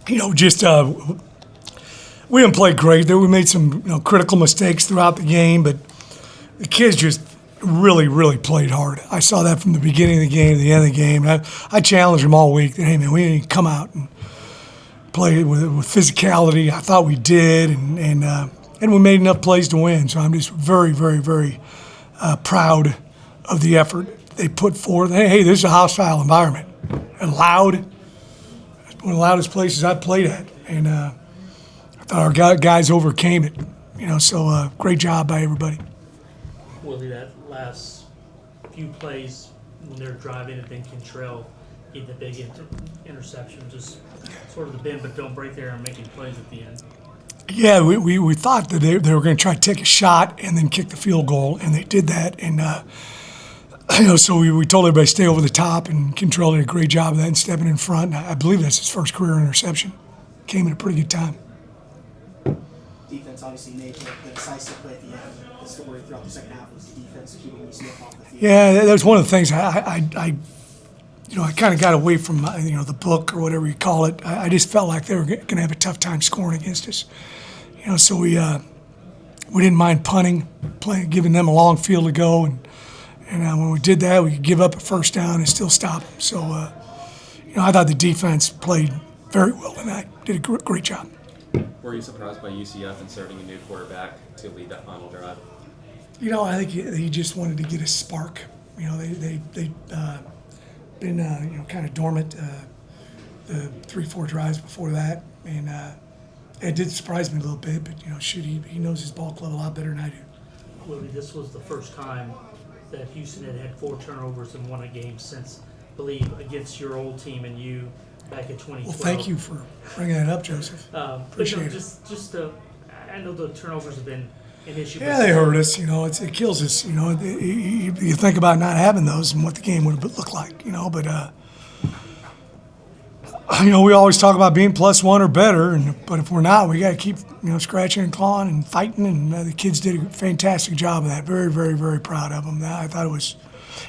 Just we didn't play great. There we made some critical mistakes throughout the game, but the kids just really, really played hard. I saw that from the beginning of the game to the end of the game. I challenged them all week that, hey, man, we need to come out and play with physicality. I thought we did, and we made enough plays to win. So I'm just very, very, very proud of the effort they put forth. Hey, this is a hostile environment. And loud. It's one of the loudest places I've played at. And I thought our guys overcame it. So great job by everybody. Willie, that last few plays when they're driving and then Cantrell get the big interception, just sort of the bend but don't break there and making plays at the end. Yeah, we thought that they were going to try to take a shot and then kick the field goal, and they did that. And so we told everybody to stay over the top, and Cantrell did a great job of that and stepping in front. And I believe that's his first career interception. Came at a pretty good time. Defense obviously made the decisive play at the end. The story throughout the second half was the defense keeping UCF off the field. Yeah, that was one of the things I kind of got away from the book or whatever you call it. I just felt like they were going to have a tough time scoring against us. So we didn't mind punting, giving them a long field to go, and when we did that, we could give up a first down and still stop them. So I thought the defense played very well tonight. Did a great job. Were you surprised by UCF inserting a new quarterback to lead that final drive? I think he just wanted to get a spark. They've been kind of dormant the 3-4 drives before that, and it did surprise me a little bit. But he knows his ball club a lot better than I do. Willie, this was the first time that Houston had 4 turnovers and won a game since, I believe, against your old team and you back in 2012. Well, thank you for bringing that up, Joseph. Appreciate it. I know the turnovers have been an issue. Yeah, they hurt us. It kills us. You think about not having those and what the game would have looked like. But we always talk about being +1 or better, but if we're not, we got to keep scratching and clawing and fighting. And the kids did a fantastic job of that. Very, very, very proud of them. I thought it was,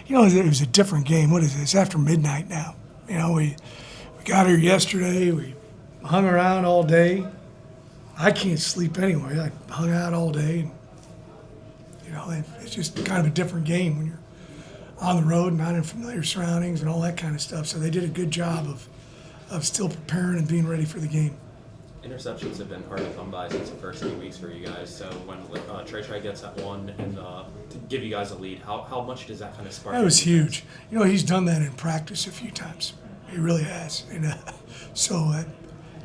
it was a different game. What is it? It's after midnight now. We got here yesterday. We hung around all day. I can't sleep anyway. I hung out all day. And, it's just kind of a different game when you're on the road, not in familiar surroundings and all that kind of stuff. So they did a good job of still preparing and being ready for the game. Interceptions have been hard to come by since the first 3 weeks for you guys. So when Trey gets that one and to give you guys a lead, how much does that kind of spark? That was huge. He's done that in practice a few times. He really has. And so it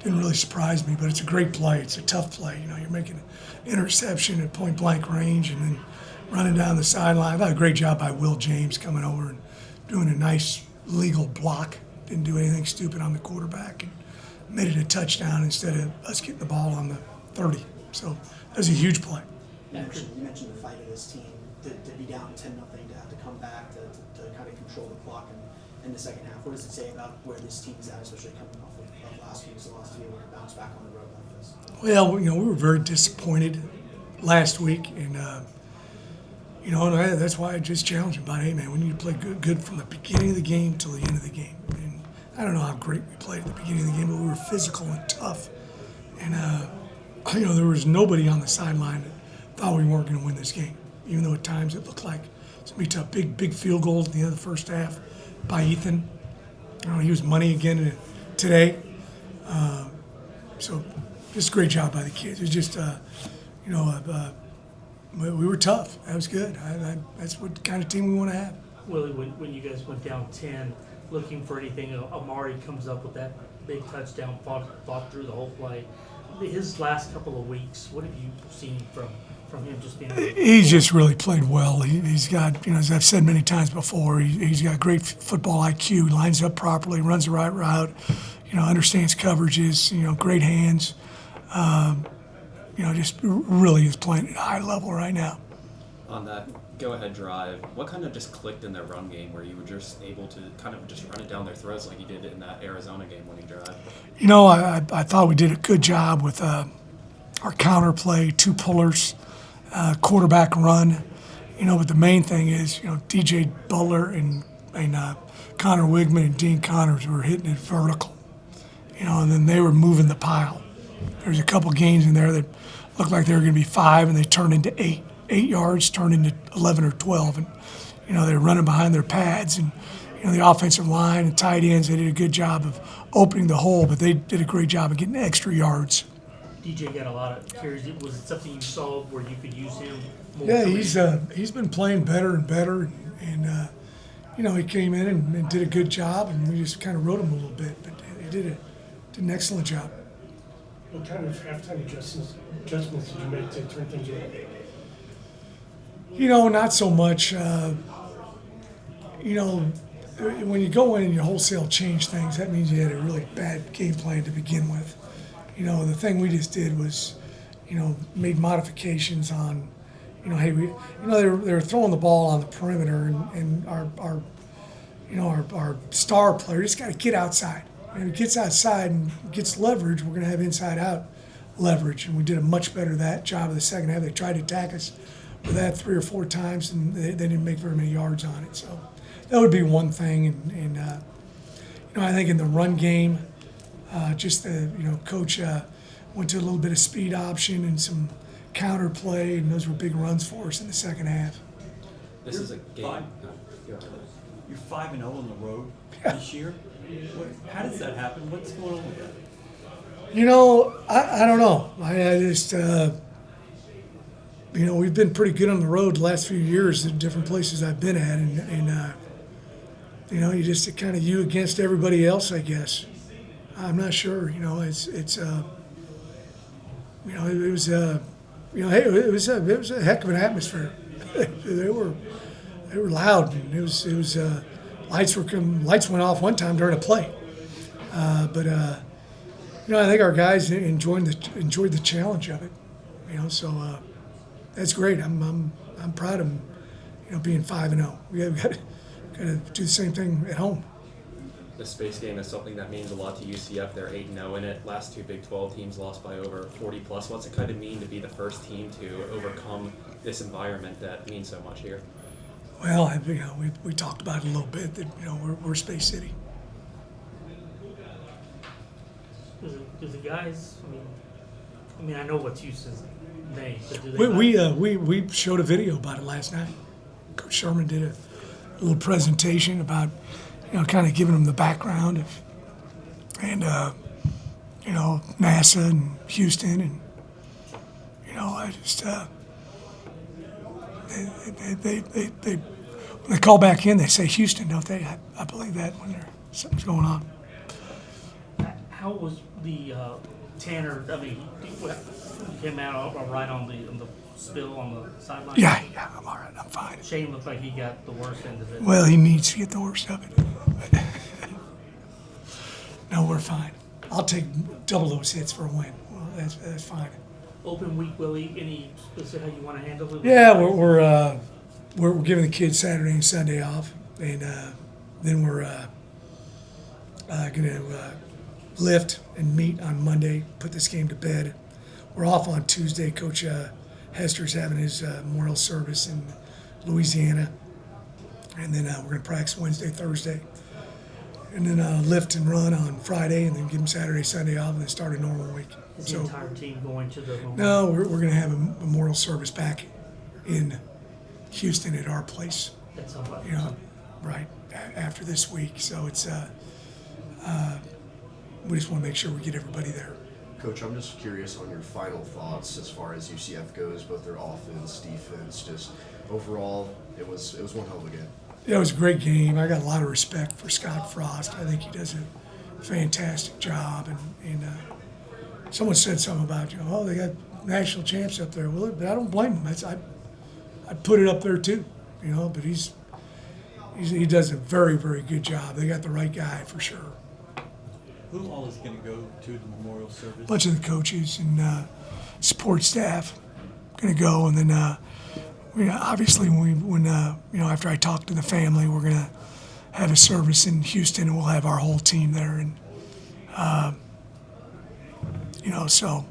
didn't really surprise me, but it's a great play. It's a tough play. You're making an interception at point-blank range and then running down the sideline. I thought a great job by Will James coming over and doing a nice legal block. Didn't do anything stupid on the quarterback and made it a touchdown instead of us getting the ball on the 30. So that was a huge play. You mentioned the fight of this team to be down 10-0, to have to come back to kind of control the clock in the second half. What does it say about where this team is at, especially coming off of last week's loss, to be able to bounce back on the road like this? Well, we were very disappointed last week, and that's why I just challenged him about, hey, man, we need to play good from the beginning of the game till the end of the game. And I don't know how great we played at the beginning of the game, but we were physical and tough. And, there was nobody on the sideline that thought we weren't going to win this game, even though at times it looked like it's going to be tough. Big field goals at the end of the first half by Ethan. He was money again today. So just a great job by the kids. It was just, we were tough. That was good. That's what kind of team we want to have. Willie, when you guys went down 10, looking for anything, Amari comes up with that big touchdown, fought through the whole play. His last couple of weeks, what have you seen from him just being? He's just really played well. He's got, as I've said many times before, he's got great football IQ, lines up properly, runs the right route, understands coverages, great hands. Just really is playing at a high level right now. On that go-ahead drive, what kind of just clicked in their run game where you were just able to kind of just run it down their throats like you did in that Arizona game winning drive? I thought we did a good job with our counter play, 2 pullers, quarterback run. But the main thing is, DJ Butler and Connor Wigman and Dean Connors were hitting it vertical. and then they were moving the pile. There was a couple games in there that looked like they were going to be 5, and they turned into 8. 8 yards turned into 11 or 12, and they were running behind their pads, and the offensive line and tight ends, they did a good job of opening the hole, but they did a great job of getting extra yards. DJ got a lot of carries. Was it something you saw where you could use him more? Yeah, he's been playing better and better, and he came in and did a good job, and we just kind of rode him a little bit, but he did an excellent job. What kind of halftime adjustments did you make to turn things around? Not so much. When you go in and you wholesale change things, that means you had a really bad game plan to begin with. The thing we just did was, made modifications on, hey, they were throwing the ball on the perimeter, and our star player just got to get outside. And if he gets outside and gets leverage, we're going to have inside-out leverage, and we did a much better job of the second half. They tried to attack us with that 3 or 4 times, and they didn't make very many yards on it. So that would be one thing. And I think in the run game, Coach went to a little bit of speed option and some counter play, and those were big runs for us in the second half. This is a game. You're 5-0 on the road this year. How does that happen? What's going on with that? I don't know. I just, we've been pretty good on the road the last few years at different places I've been at, and you just kind of you against everybody else, I guess. I'm not sure. It was a heck of an atmosphere. They were loud, and it was lights went off one time during a play, but I think our guys enjoyed the challenge of it. So that's great. I'm proud of them. Being 5-0. We got to do the same thing at home. The space game is something that means a lot to UCF. They're 8-0 in it. Last 2 Big 12 teams lost by over 40 plus. What's it kind of mean to be the first team to overcome this environment that means so much here? Well, we talked about it a little bit that we're Space City. Does the guys? I mean, I know what's Houston's name, but do they? We showed a video about it last night. Coach Sherman did a little presentation about kind of giving them the background and NASA and Houston, and I just they when they call back in, they say Houston, don't they? I believe that when something's going on. How was the Tanner? I mean, he came out all right on the spill on the sideline. Yeah, I'm all right. I'm fine. Shane looked like he got the worst end of it. Well, he needs to get the worst of it. No, we're fine. I'll take double those hits for a win. Well, that's fine. Open week, Willie. Any specific how you want to handle it? Yeah, we're giving the kids Saturday and Sunday off, and then we're going to lift and meet on Monday. Put this game to bed. We're off on Tuesday. Coach Hester's having his memorial service in Louisiana, and then we're going to practice Wednesday, Thursday, and then lift and run on Friday, and then give them Saturday, Sunday off, and then start a normal week. Is the entire team going to the? No, we're going to have a memorial service back in Houston at our place. That's how Right after this week. So it's we just want to make sure we get everybody there. Coach, I'm just curious on your final thoughts as far as UCF goes, both their offense, defense, just overall, it was one hell of a game. Yeah, it was a great game. I got a lot of respect for Scott Frost. I think he does a fantastic job. And someone said something about, they got national champs up there. Well, but I don't blame them. I'd put it up there too, but he does a very, very good job. They got the right guy for sure. Who all is going to go to the memorial service? A bunch of the coaches and support staff going to go, and then obviously when after I talk to the family, we're going to have a service in Houston, and we'll have our whole team there, and so